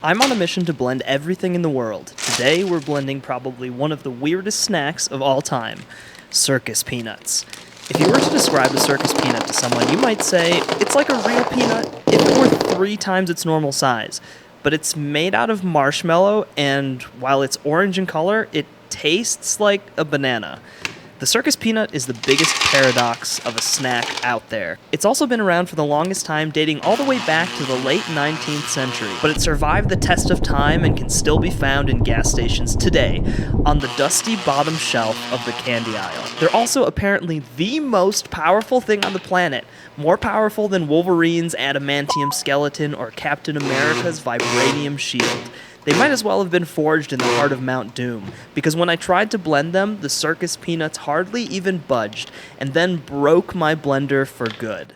I'm on a mission to blend everything in the world. Today we're blending probably one of the weirdest snacks of all time, Circus peanuts. If you were to describe a circus peanut to someone, you might say it's like a real peanut if it were 3 times its normal size. But it's made out of marshmallow, and while it's orange in color, it tastes like a banana. The circus peanut is the biggest paradox of a snack out there. It's also been around for the longest time, dating all the way back to the late 19th century, but it survived the test of time and can still be found in gas stations today, on the dusty bottom shelf of the candy aisle. They're also apparently the most powerful thing on the planet, more powerful than Wolverine's adamantium skeleton or Captain America's vibranium shield. They might as well have been forged in the heart of Mount Doom, because when I tried to blend them, the circus peanuts hardly even budged, and then broke my blender for good.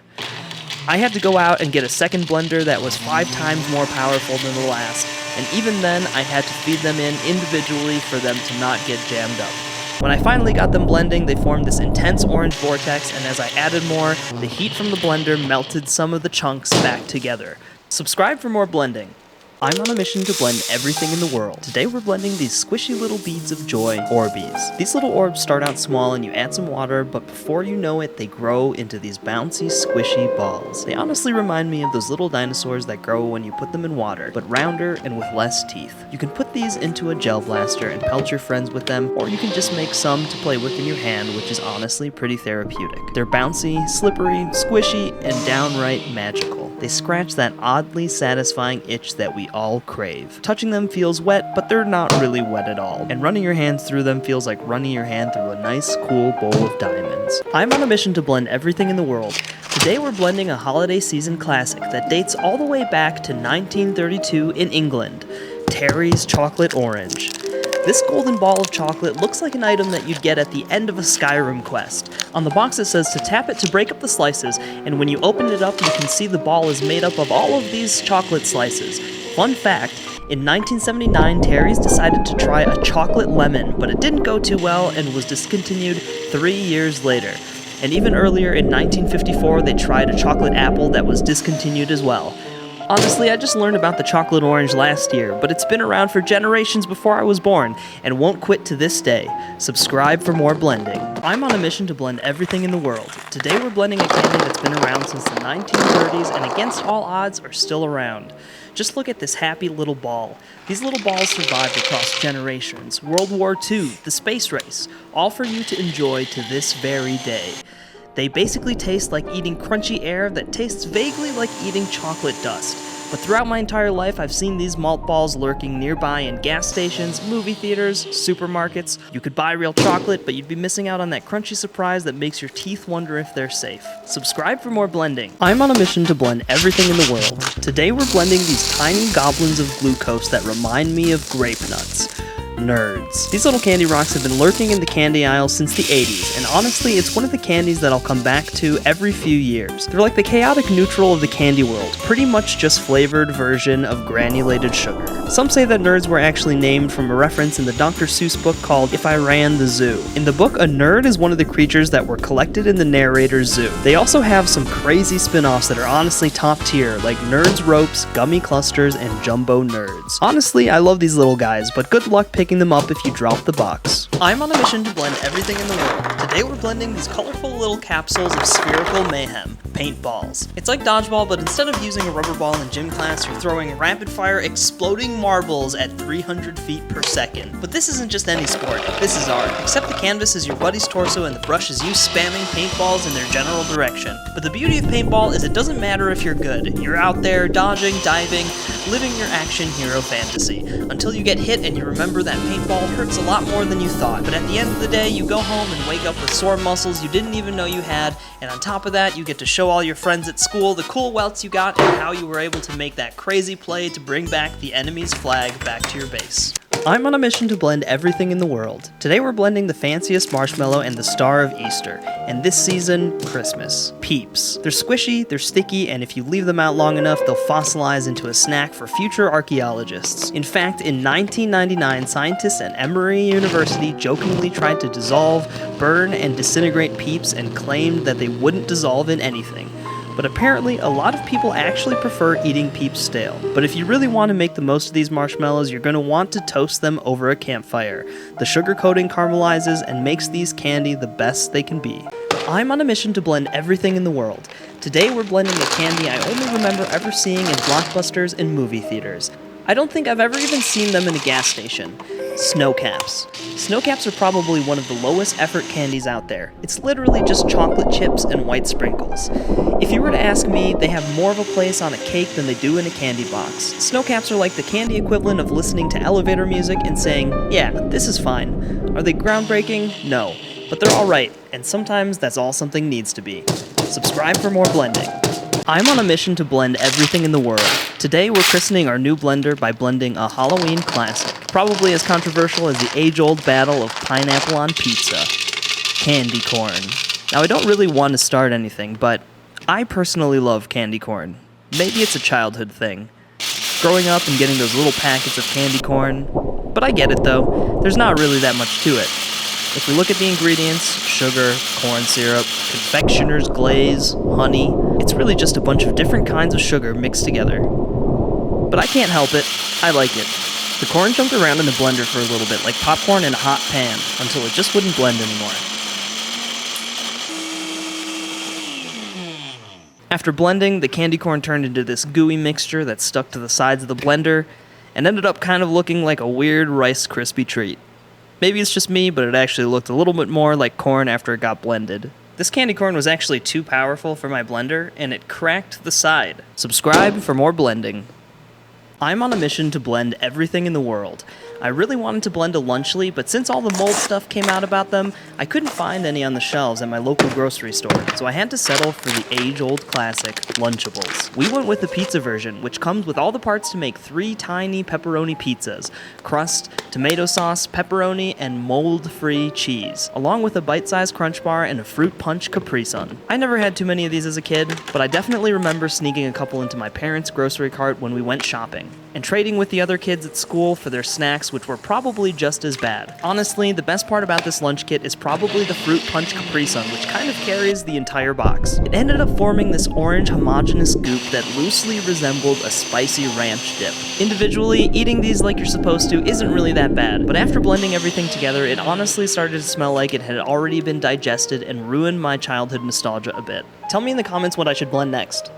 I had to go out and get a second blender that was 5 times more powerful than the last, and even then I had to feed them in individually for them to not get jammed up. When I finally got them blending, they formed this intense orange vortex, and as I added more, the heat from the blender melted some of the chunks back together. Subscribe for more blending. I'm on a mission to blend everything in the world. Today we're blending these squishy little beads of joy, Orbeez. These little orbs start out small and you add some water, but before you know it, they grow into these bouncy, squishy balls. They honestly remind me of those little dinosaurs that grow when you put them in water, but rounder and with less teeth. You can put these into a gel blaster and pelt your friends with them, or you can just make some to play with in your hand, which is honestly pretty therapeutic. They're bouncy, slippery, squishy, and downright magical. They scratch that oddly satisfying itch that we all crave. Touching them feels wet, but they're not really wet at all. And running your hands through them feels like running your hand through a nice, cool bowl of diamonds. I'm on a mission to blend everything in the world. Today we're blending a holiday season classic that dates all the way back to 1932 in England, Terry's Chocolate Orange. This golden ball of chocolate looks like an item that you'd get at the end of a Skyrim quest. On the box it says to tap it to break up the slices, and when you open it up you can see the ball is made up of all of these chocolate slices. Fun fact, in 1979 Terry's decided to try a chocolate lemon, but it didn't go too well and was discontinued 3 years later. And even earlier in 1954 they tried a chocolate apple that was discontinued as well. Honestly, I just learned about the chocolate orange last year, but it's been around for generations before I was born, and won't quit to this day. Subscribe for more blending. I'm on a mission to blend everything in the world. Today we're blending a candy that's been around since the 1930s, and against all odds are still around. Just look at this happy little ball. These little balls survived across generations, World War II, the space race, all for you to enjoy to this very day. They basically taste like eating crunchy air that tastes vaguely like eating chocolate dust. But throughout my entire life, I've seen these malt balls lurking nearby in gas stations, movie theaters, supermarkets. You could buy real chocolate, but you'd be missing out on that crunchy surprise that makes your teeth wonder if they're safe. Subscribe for more blending. I'm on a mission to blend everything in the world. Today we're blending these tiny goblins of glucose that remind me of grape nuts. Nerds. These little candy rocks have been lurking in the candy aisle since the 80s, and honestly, it's one of the candies that I'll come back to every few years. They're like the chaotic neutral of the candy world, pretty much just flavored version of granulated sugar. Some say that nerds were actually named from a reference in the Dr. Seuss book called If I Ran the Zoo. In the book, a nerd is one of the creatures that were collected in the narrator's zoo. They also have some crazy spin-offs that are honestly top tier, like Nerds Ropes, Gummy Clusters, and Jumbo Nerds. Honestly, I love these little guys, but good luck picking them up if you drop the box. I'm on a mission to blend everything in the world. Today we're blending these colorful little capsules of spherical mayhem, Paintballs. It's like dodgeball, but instead of using a rubber ball in gym class, you're throwing rapid-fire exploding marbles at 300 feet per second. But this isn't just any sport, this is art. Except the canvas is your buddy's torso and the brush is you spamming paintballs in their general direction. But the beauty of paintball is it doesn't matter if you're good. You're out there dodging, diving, living your action hero fantasy. Until you get hit and you remember that paintball hurts a lot more than you thought. But at the end of the day, you go home and wake up with sore muscles you didn't even know you had, and on top of that, you get to show all your friends at school the cool welts you got and how you were able to make that crazy play to bring back the enemy's flag back to your base. I'm on a mission to blend everything in the world. Today we're blending the fanciest marshmallow and the star of Easter, and this season, Christmas. Peeps. They're squishy, they're sticky, and if you leave them out long enough, they'll fossilize into a snack for future archaeologists. In fact, in 1999, scientists at Emory University jokingly tried to dissolve, burn, and disintegrate Peeps and claimed that they wouldn't dissolve in anything. but apparently a lot of people actually prefer eating Peeps stale. But if you really want to make the most of these marshmallows, you're going to want to toast them over a campfire. The sugar coating caramelizes and makes these candy the best they can be. I'm on a mission to blend everything in the world. Today we're blending a candy I only remember ever seeing in blockbusters and movie theaters. I don't think I've ever even seen them in a gas station. Sno-Caps. Sno-Caps are probably one of the lowest effort candies out there. It's literally just chocolate chips and white sprinkles. If you were to ask me, they have more of a place on a cake than they do in a candy box. Sno-Caps are like the candy equivalent of listening to elevator music and saying, yeah, this is fine. Are they groundbreaking? No. But they're alright, and sometimes that's all something needs to be. Subscribe for more blending. I'm on a mission to blend everything in the world. Today we're christening our new blender by blending a Halloween classic, probably as controversial as the age-old battle of pineapple on pizza. Candy corn. Now I don't really want to start anything, but I personally love candy corn. Maybe it's a childhood thing. Growing up and getting those little packets of candy corn, but I get it though, there's not really that much to it. If we look at the ingredients, sugar, corn syrup, confectioner's glaze, honey, it's really just a bunch of different kinds of sugar mixed together. But I can't help it, I like it. The corn jumped around in the blender for a little bit, like popcorn in a hot pan, until it just wouldn't blend anymore. After blending, the candy corn turned into this gooey mixture that stuck to the sides of the blender, and ended up kind of looking like a weird Rice Krispie treat. Maybe it's just me, but it actually looked a little bit more like corn after it got blended. This candy corn was actually too powerful for my blender, and it cracked the side. Subscribe for more blending. I'm on a mission to blend everything in the world. I really wanted to blend a Lunchly, but since all the mold stuff came out about them, I couldn't find any on the shelves at my local grocery store, so I had to settle for the age-old classic, Lunchables. We went with the pizza version, which comes with all the parts to make 3 tiny pepperoni pizzas: crust, tomato sauce, pepperoni, and mold-free cheese, along with a bite-sized crunch bar and a fruit punch Capri Sun. I never had too many of these as a kid, but I definitely remember sneaking a couple into my parents' grocery cart when we went shopping, and trading with the other kids at school for their snacks, which were probably just as bad. Honestly, the best part about this lunch kit is probably the Fruit Punch Capri Sun, which kind of carries the entire box. It ended up forming this orange homogeneous goop that loosely resembled a spicy ranch dip. Individually, eating these like you're supposed to isn't really that bad, but after blending everything together, it honestly started to smell like it had already been digested and ruined my childhood nostalgia a bit. Tell me in the comments what I should blend next.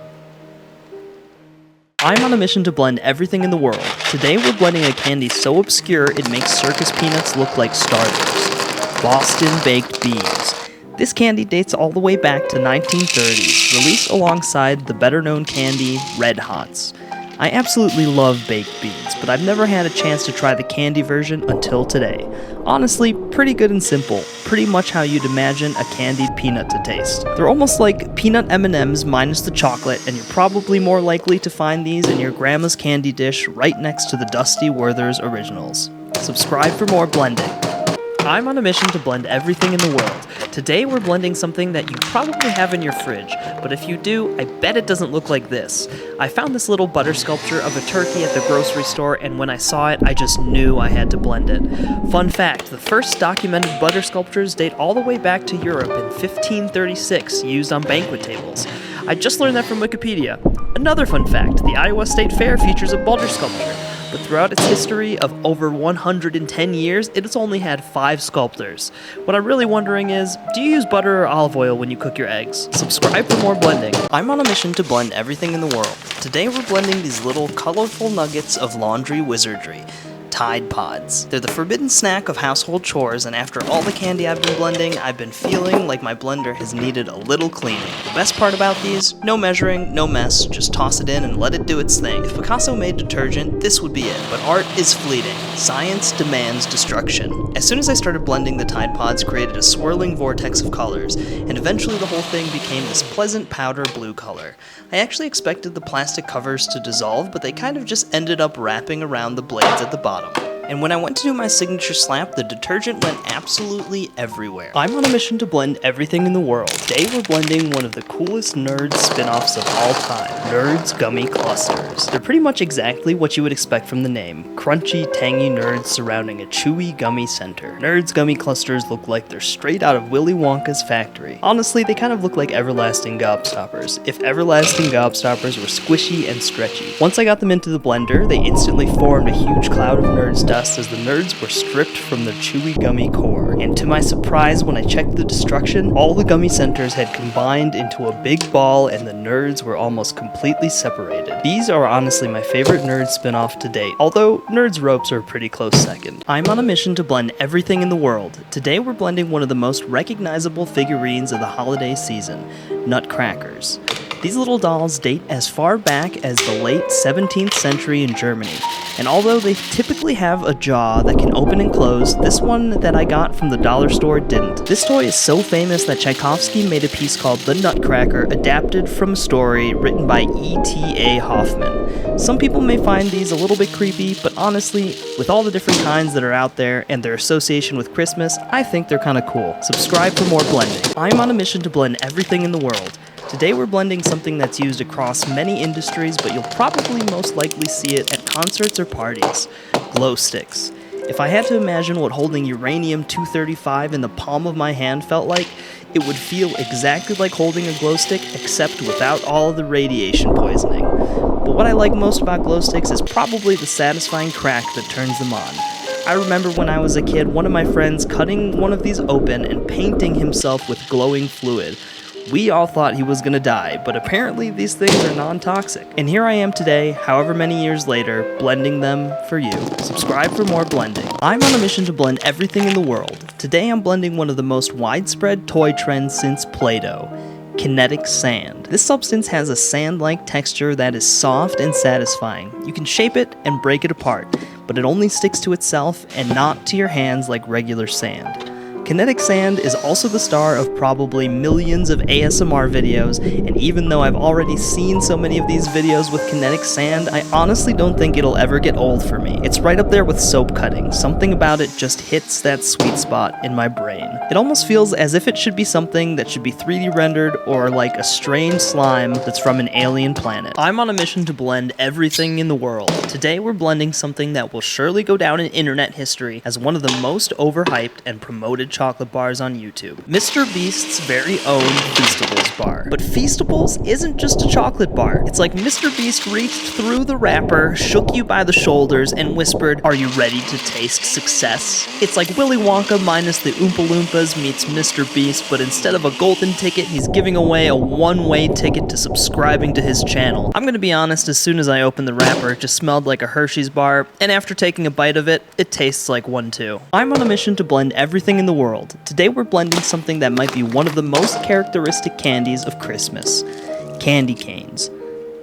I'm on a mission to blend everything in the world. Today we're blending a candy so obscure it makes Circus peanuts look like starters. Boston Baked Beans. This candy dates all the way back to 1930s, released alongside the better-known candy Red Hots. I absolutely love baked beans, but I've never had a chance to try the candy version until today. Honestly, pretty good and simple, pretty much how you'd imagine a candied peanut to taste. They're almost like peanut M&Ms minus the chocolate, and you're probably more likely to find these in your grandma's candy dish right next to the Dusty Werther's Originals. Subscribe for more blending. I'm on a mission to blend everything in the world. Today we're blending something that you probably have in your fridge, but if you do, I bet it doesn't look like this. I found this little butter sculpture of a turkey at the grocery store, and when I saw it, I just knew I had to blend it. Fun fact, the first documented butter sculptures date all the way back to Europe in 1536, used on banquet tables. I just learned that from Wikipedia. Another fun fact, the Iowa State Fair features a butter sculpture, but throughout its history of over 110 years, it has only had 5 sculptors. What I'm really wondering is, do you use butter or olive oil when you cook your eggs? Subscribe for more blending. I'm on a mission to blend everything in the world. Today we're blending these little colorful nuggets of laundry wizardry. Tide Pods. They're the forbidden snack of household chores, and after all the candy I've been blending, I've been feeling like my blender has needed a little cleaning. The best part about these? No measuring, no mess, just toss it in and let it do its thing. If Picasso made detergent, this would be it, but art is fleeting. Science demands destruction. As soon as I started blending, the Tide Pods created a swirling vortex of colors, and eventually the whole thing became this pleasant powder blue color. I actually expected the plastic covers to dissolve, but they kind of just ended up wrapping around the blades at the bottom. And when I went to do my signature slap, the detergent went absolutely everywhere. I'm on a mission to blend everything in the world. Today we're blending one of the coolest Nerds spin-offs of all time, Nerds Gummy Clusters. They're pretty much exactly what you would expect from the name, crunchy, tangy Nerds surrounding a chewy gummy center. Nerds Gummy Clusters look like they're straight out of Willy Wonka's factory. Honestly, they kind of look like everlasting gobstoppers, if everlasting gobstoppers were squishy and stretchy. Once I got them into the blender, they instantly formed a huge cloud of Nerds dust as the Nerds were stripped from their chewy gummy core. And to my surprise, when I checked the destruction, all the gummy centers had combined into a big ball and the Nerds were almost completely separated. These are honestly my favorite Nerds spin-off to date, although Nerds ropes are a pretty close second. I'm on a mission to blend everything in the world. Today we're blending one of the most recognizable figurines of the holiday season, Nutcrackers. These little dolls date as far back as the late 17th century in Germany, and although they typically have a jaw that can open and close, this one that I got from the dollar store didn't. This toy is so famous that Tchaikovsky made a piece called The Nutcracker, adapted from a story written by E.T.A. Hoffman. Some people may find these a little bit creepy, but honestly, with all the different kinds that are out there and their association with Christmas, I think they're kinda cool. Subscribe for more blending. I'm on a mission to blend everything in the world. Today we're blending something that's used across many industries, but you'll probably most likely see it at concerts or parties. Glowsticks. If I had to imagine what holding uranium-235 in the palm of my hand felt like, it would feel exactly like holding a glow stick, except without all of the radiation poisoning. But what I like most about glow sticks is probably the satisfying crack that turns them on. I remember when I was a kid, one of my friends cutting one of these open and painting himself with glowing fluid. We all thought he was gonna die, but apparently these things are non-toxic. And here I am today, however many years later, blending them for you. Subscribe for more blending. I'm on a mission to blend everything in the world. Today I'm blending one of the most widespread toy trends since Play-Doh, Kinetic Sand. This substance has a sand-like texture that is soft and satisfying. You can shape it and break it apart, but it only sticks to itself and not to your hands like regular sand. Kinetic Sand is also the star of probably millions of ASMR videos, and even though I've already seen so many of these videos with Kinetic Sand, I honestly don't think it'll ever get old for me. It's right up there with soap cutting. Something about it just hits that sweet spot in my brain. It almost feels as if it should be something that should be 3D rendered or like a strange slime that's from an alien planet. I'm on a mission to blend everything in the world. Today we're blending something that will surely go down in internet history as one of the most overhyped and promoted chocolate bars on YouTube. Mr. Beast's very own Feastables bar. But Feastables isn't just a chocolate bar. It's like Mr. Beast reached through the wrapper, shook you by the shoulders, and whispered, "Are you ready to taste success?" It's like Willy Wonka minus the Oompa Loompas meets Mr. Beast, but instead of a golden ticket, he's giving away a one-way ticket to subscribing to his channel. I'm gonna be honest, as soon as I opened the wrapper, it just smelled like a Hershey's bar, and after taking a bite of it, it tastes like one too. I'm on a mission to blend everything in the world. Today we're blending something that might be one of the most characteristic candies of Christmas, candy canes.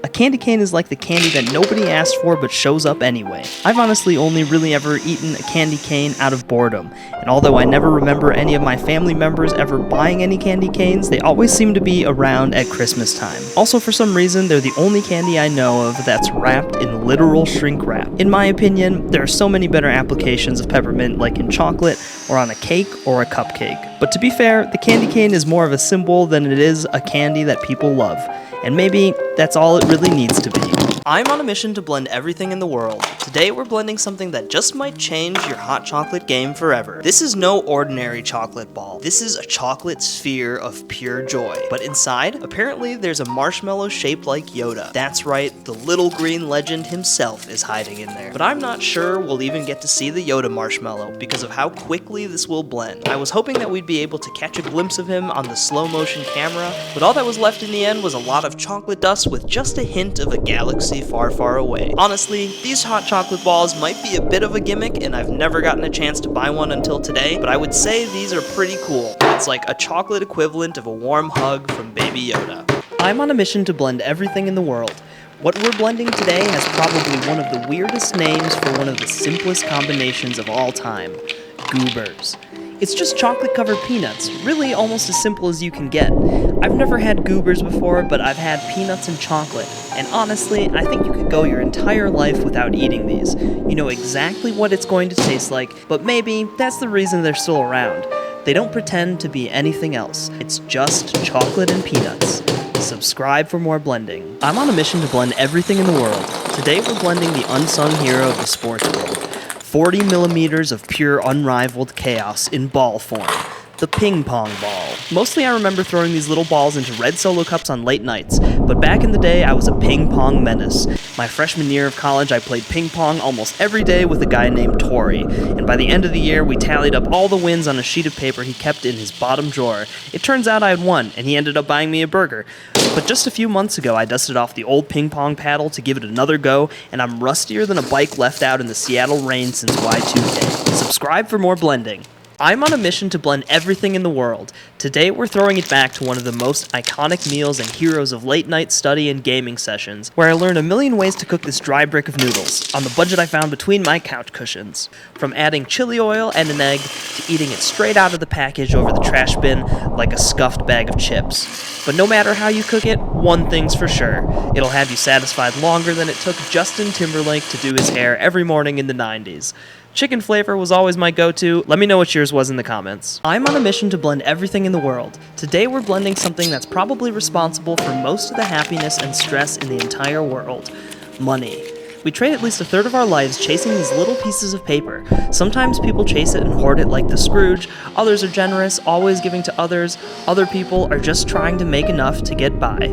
A candy cane is like the candy that nobody asked for but shows up anyway. I've honestly only really ever eaten a candy cane out of boredom, and although I never remember any of my family members ever buying any candy canes, they always seem to be around at Christmas time. Also, for some reason, they're the only candy I know of that's wrapped in literal shrink wrap. In my opinion, there are so many better applications of peppermint, like in chocolate, or on a cake, or a cupcake. But to be fair, the candy cane is more of a symbol than it is a candy that people love. And maybe that's all it really needs to be. I'm on a mission to blend everything in the world. Today we're blending something that just might change your hot chocolate game forever. This is no ordinary chocolate ball. This is a chocolate sphere of pure joy. But inside, apparently there's a marshmallow shaped like Yoda. That's right, the little green legend himself is hiding in there. But I'm not sure we'll even get to see the Yoda marshmallow because of how quickly this will blend. I was hoping that we'd be able to catch a glimpse of him on the slow motion camera, but all that was left in the end was a lot of chocolate dust with just a hint of a galaxy far, far away. Honestly, these hot chocolate balls might be a bit of a gimmick, and I've never gotten a chance to buy one until today, but I would say these are pretty cool. It's like a chocolate equivalent of a warm hug from Baby Yoda. I'm on a mission to blend everything in the world. What we're blending today has probably one of the weirdest names for one of the simplest combinations of all time, Goobers. It's just chocolate-covered peanuts, really almost as simple as you can get. I've never had Goobers before, but I've had peanuts and chocolate, and honestly, I think you could go your entire life without eating these. You know exactly what it's going to taste like, but maybe that's the reason they're still around. They don't pretend to be anything else. It's just chocolate and peanuts. Subscribe for more blending. I'm on a mission to blend everything in the world. Today we're blending the unsung hero of the sports world. 40 millimeters of pure unrivaled chaos in ball form. The ping pong ball. Mostly I remember throwing these little balls into red solo cups on late nights, but back in the day I was a ping pong menace. My freshman year of college I played ping pong almost every day with a guy named Tori, and by the end of the year we tallied up all the wins on a sheet of paper he kept in his bottom drawer. It turns out I had won, and he ended up buying me a burger. But just a few months ago I dusted off the old ping pong paddle to give it another go, and I'm rustier than a bike left out in the Seattle rain since Y2K. Subscribe for more blending. I'm on a mission to blend everything in the world. Today we're throwing it back to one of the most iconic meals and heroes of late night study and gaming sessions, where I learned a million ways to cook this dry brick of noodles, on the budget I found between my couch cushions. From adding chili oil and an egg, to eating it straight out of the package over the trash bin like a scuffed bag of chips. But no matter how you cook it, one thing's for sure. It'll have you satisfied longer than it took Justin Timberlake to do his hair every morning in the 90s. Chicken flavor was always my go-to. Let me know what yours was in the comments. I'm on a mission to blend everything in the world. Today we're blending something that's probably responsible for most of the happiness and stress in the entire world. Money. We trade at least a third of our lives chasing these little pieces of paper. Sometimes people chase it and hoard it like the Scrooge, others are generous, always giving to others, other people are just trying to make enough to get by.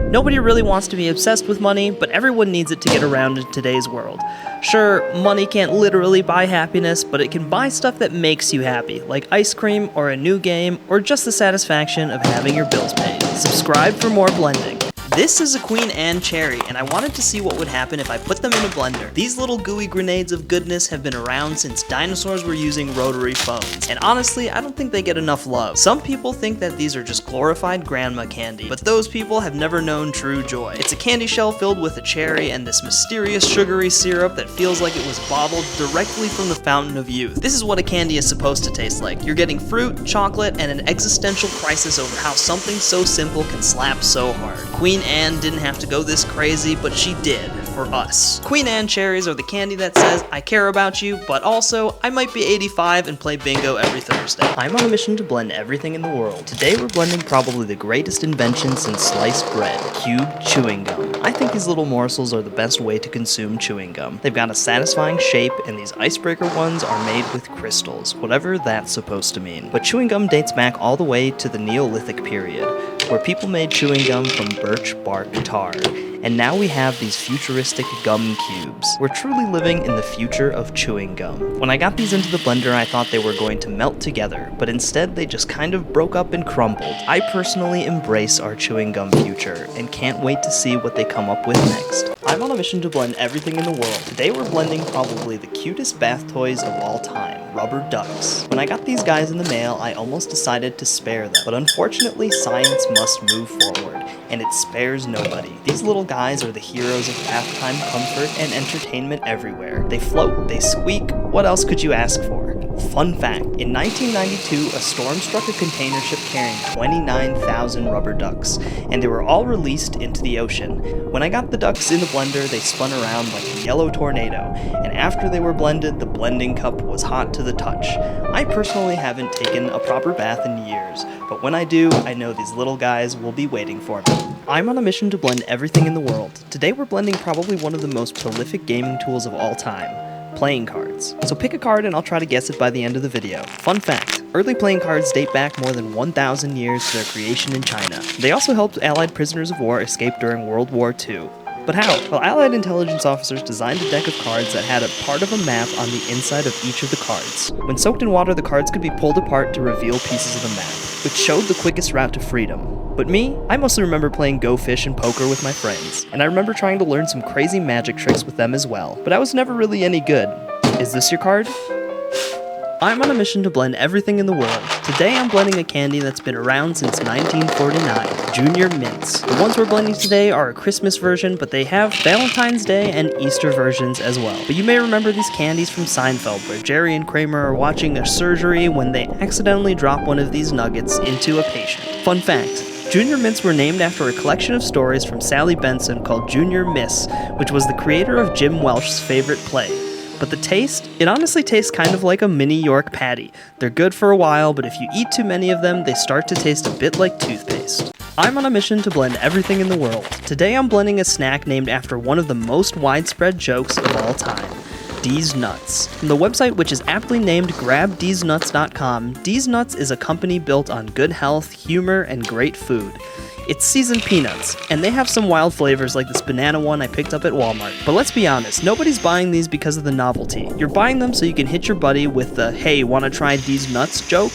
Nobody really wants to be obsessed with money, but everyone needs it to get around in today's world. Sure, money can't literally buy happiness, but it can buy stuff that makes you happy, like ice cream, or a new game, or just the satisfaction of having your bills paid. Subscribe for more blending. This is a Queen Anne cherry, and I wanted to see what would happen if I put them in a blender. These little gooey grenades of goodness have been around since dinosaurs were using rotary phones, and honestly, I don't think they get enough love. Some people think that these are just glorified grandma candy, but those people have never known true joy. It's a candy shell filled with a cherry and this mysterious sugary syrup that feels like it was bottled directly from the fountain of youth. This is what a candy is supposed to taste like. You're getting fruit, chocolate, and an existential crisis over how something so simple can slap so hard. Queen Anne didn't have to go this crazy, but she did, for us. Queen Anne cherries are the candy that says, I care about you, but also, I might be 85 and play bingo every Thursday. I'm on a mission to blend everything in the world. Today we're blending probably the greatest invention since sliced bread, cubed chewing gum. I think these little morsels are the best way to consume chewing gum. They've got a satisfying shape, and these icebreaker ones are made with crystals, whatever that's supposed to mean. But chewing gum dates back all the way to the Neolithic period, where people made chewing gum from birch bark tar, and now we have these futuristic gum cubes. We're truly living in the future of chewing gum. When I got these into the blender, I thought they were going to melt together, but instead they just kind of broke up and crumbled. I personally embrace our chewing gum future, and can't wait to see what they come up with next. I'm on a mission to blend everything in the world. Today we're blending probably the cutest bath toys of all time, rubber ducks. When I got these guys in the mail, I almost decided to spare them, but unfortunately science must move forward, and it spares nobody. These little guys are the heroes of bath-time comfort and entertainment everywhere. They float, they squeak, what else could you ask for? Fun fact, in 1992, a storm struck a container ship carrying 29,000 rubber ducks, and they were all released into the ocean. When I got the ducks in the blender, they spun around like a yellow tornado, and after they were blended, the blending cup was hot to the touch. I personally haven't taken a proper bath in years, but when I do, I know these little guys will be waiting for me. I'm on a mission to blend everything in the world. Today we're blending probably one of the most prolific gaming tools of all time. Playing cards. So pick a card and I'll try to guess it by the end of the video. Fun fact, early playing cards date back more than 1,000 years to their creation in China. They also helped Allied prisoners of war escape during World War II. But how? Well, Allied intelligence officers designed a deck of cards that had a part of a map on the inside of each of the cards. When soaked in water, the cards could be pulled apart to reveal pieces of the map, which showed the quickest route to freedom. But me, I mostly remember playing Go Fish and poker with my friends, and I remember trying to learn some crazy magic tricks with them as well, but I was never really any good. Is this your card? I'm on a mission to blend everything in the world. Today I'm blending a candy that's been around since 1949, Junior Mints. The ones we're blending today are a Christmas version, but they have Valentine's Day and Easter versions as well. But you may remember these candies from Seinfeld, where Jerry and Kramer are watching a surgery when they accidentally drop one of these nuggets into a patient. Fun fact, Junior Mints were named after a collection of stories from Sally Benson called Junior Miss, which was the creator of Jim Welch's favorite play. But the taste? It honestly tastes kind of like a mini York patty. They're good for a while, but if you eat too many of them, they start to taste a bit like toothpaste. I'm on a mission to blend everything in the world. Today I'm blending a snack named after one of the most widespread jokes of all time, Deez Nuts. From the website, which is aptly named grabdeeznuts.com, Deez Nuts is a company built on good health, humor, and great food. It's seasoned peanuts, and they have some wild flavors like this banana one I picked up at Walmart. But let's be honest, nobody's buying these because of the novelty. You're buying them so you can hit your buddy with the, "Hey, wanna try Deez Nuts" joke?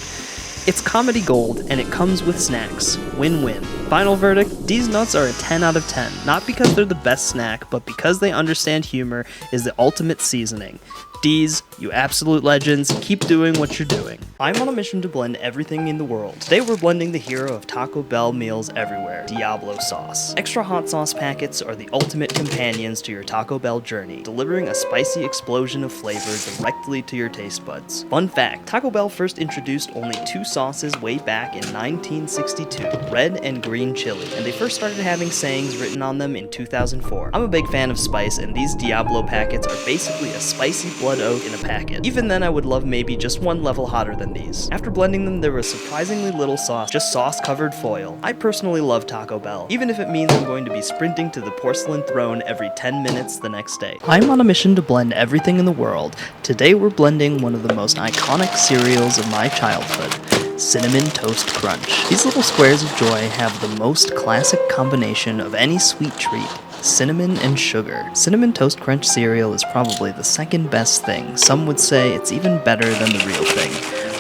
It's comedy gold, and it comes with snacks. Win-win. Final verdict, Deez Nuts are a 10 out of 10. Not because they're the best snack, but because they understand humor is the ultimate seasoning. Deez, you absolute legends, keep doing what you're doing. I'm on a mission to blend everything in the world. Today we're blending the hero of Taco Bell meals everywhere, Diablo sauce. Extra hot sauce packets are the ultimate companions to your Taco Bell journey, delivering a spicy explosion of flavor directly to your taste buds. Fun fact, Taco Bell first introduced only two sauces way back in 1962, red and green chili, and they first started having sayings written on them in 2004. I'm a big fan of spice, and these Diablo packets are basically a spicy blood oat in a packet. Even then I would love maybe just one level hotter than these. After blending them, there was surprisingly little sauce, just sauce-covered foil. I personally love Taco Bell, even if it means I'm going to be sprinting to the porcelain throne every 10 minutes the next day. I'm on a mission to blend everything in the world. Today we're blending one of the most iconic cereals of my childhood, Cinnamon Toast Crunch. These little squares of joy have the most classic combination of any sweet treat: cinnamon and sugar. Cinnamon Toast Crunch cereal is probably the second best thing. Some would say it's even better than the real thing.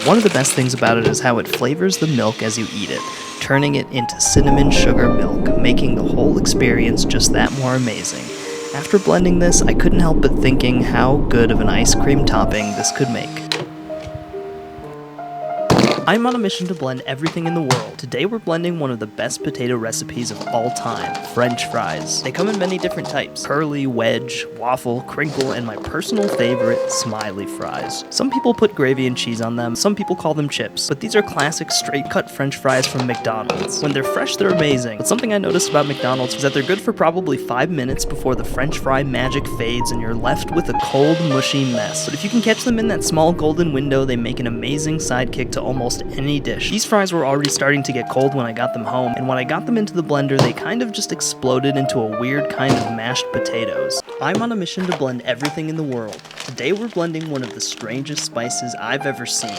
One of the best things about it is how it flavors the milk as you eat it, turning it into cinnamon sugar milk, making the whole experience just that more amazing. After blending this, I couldn't help but thinking how good of an ice cream topping this could make. I'm on a mission to blend everything in the world. Today we're blending one of the best potato recipes of all time, French fries. They come in many different types: curly, wedge, waffle, crinkle, and my personal favorite, smiley fries. Some people put gravy and cheese on them, some people call them chips, but these are classic straight-cut French fries from McDonald's. When they're fresh, they're amazing, but something I noticed about McDonald's is that they're good for probably 5 minutes before the French fry magic fades and you're left with a cold, mushy mess. But if you can catch them in that small golden window, they make an amazing sidekick to almost any dish. These fries were already starting to get cold when I got them home, and when I got them into the blender, they kind of just exploded into a weird kind of mashed potatoes. I'm on a mission to blend everything in the world. Today we're blending one of the strangest spices I've ever seen,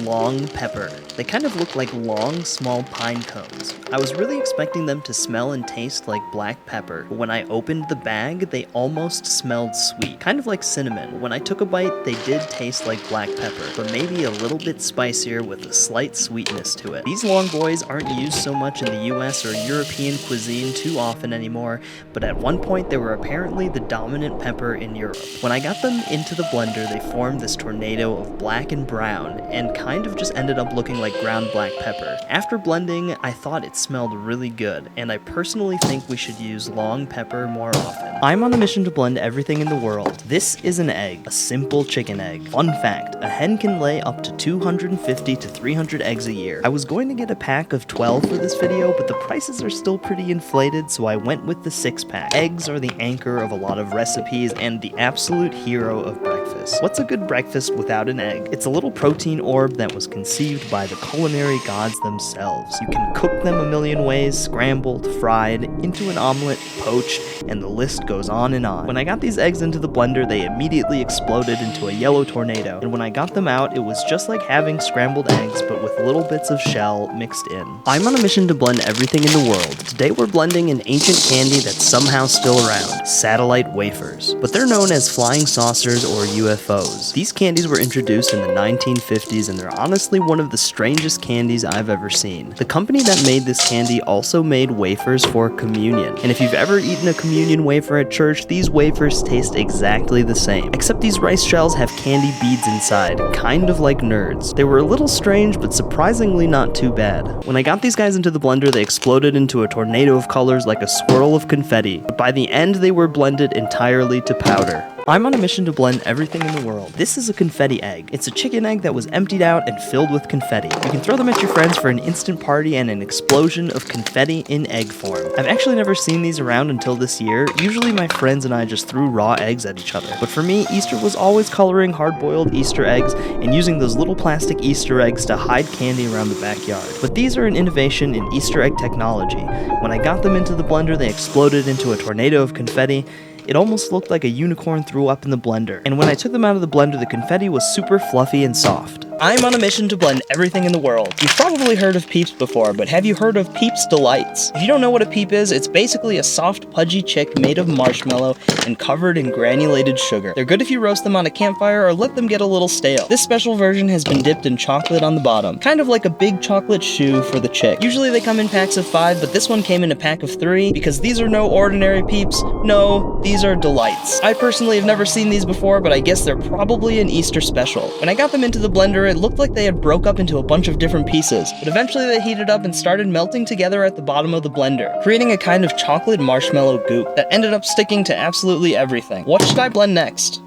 long pepper. They kind of look like long, small pine cones. I was really expecting them to smell and taste like black pepper, but when I opened the bag, they almost smelled sweet, kind of like cinnamon. When I took a bite, they did taste like black pepper, but maybe a little bit spicier with a slight sweetness to it. These long boys aren't used so much in the US or European cuisine too often anymore, but at one point they were apparently the dominant pepper in Europe. When I got them into the blender, they formed this tornado of black and brown, and kind of just ended up looking like ground black pepper. After blending, I thought it smelled really good, and I personally think we should use long pepper more often. I'm on a mission to blend everything in the world. This is an egg, a simple chicken egg. Fun fact, a hen can lay up to 250 to 300 eggs a year. I was going to get a pack of 12 for this video, but the prices are still pretty inflated, so I went with the 6-pack. Eggs are the anchor of a lot of recipes and the absolute hero of breakfast. What's a good breakfast without an egg? It's a little protein orb that was conceived by the culinary gods themselves. You can cook them a million ways: scrambled, fried, into an omelet, poached, and the list goes on and on. When I got these eggs into the blender, they immediately exploded into a yellow tornado, and when I got them out, it was just like having scrambled eggs, but with little bits of shell mixed in. I'm on a mission to blend everything in the world. Today we're blending an ancient candy that's somehow still around, satellite wafers. But they're known as flying saucers or UFOs. These candies were introduced in the 1950s and they're honestly one of the strangest candies I've ever seen. The company that made this candy also made wafers for communion. And if you've ever eaten a communion wafer at church, these wafers taste exactly the same. Except these rice shells have candy beads inside, kind of like nerds. They were a little strange, but surprisingly not too bad. When I got these guys into the blender, they exploded into a tornado of colors like a swirl of confetti. But by the end, they were blended entirely to powder. I'm on a mission to blend everything in the world. This is a confetti egg. It's a chicken egg that was emptied out and filled with confetti. You can throw them at your friends for an instant party and an explosion of confetti in egg form. I've actually never seen these around until this year. Usually my friends and I just threw raw eggs at each other. But for me, Easter was always coloring hard-boiled Easter eggs and using those little plastic Easter eggs to hide candy around the backyard. But these are an innovation in Easter egg technology. When I got them into the blender, they exploded into a tornado of confetti. It almost looked like a unicorn threw up in the blender. And when I took them out of the blender, the confetti was super fluffy and soft. I'm on a mission to blend everything in the world. You've probably heard of Peeps before, but have you heard of Peeps Delights? If you don't know what a peep is, it's basically a soft, pudgy chick made of marshmallow and covered in granulated sugar. They're good if you roast them on a campfire or let them get a little stale. This special version has been dipped in chocolate on the bottom, kind of like a big chocolate shoe for the chick. Usually they come in packs of 5, but this one came in a pack of 3 because these are no ordinary Peeps. No, these are Delights. I personally have never seen these before, but I guess they're probably an Easter special. When I got them into the blender, it looked like they had broke up into a bunch of different pieces, but eventually they heated up and started melting together at the bottom of the blender, creating a kind of chocolate marshmallow goop that ended up sticking to absolutely everything. What should I blend next?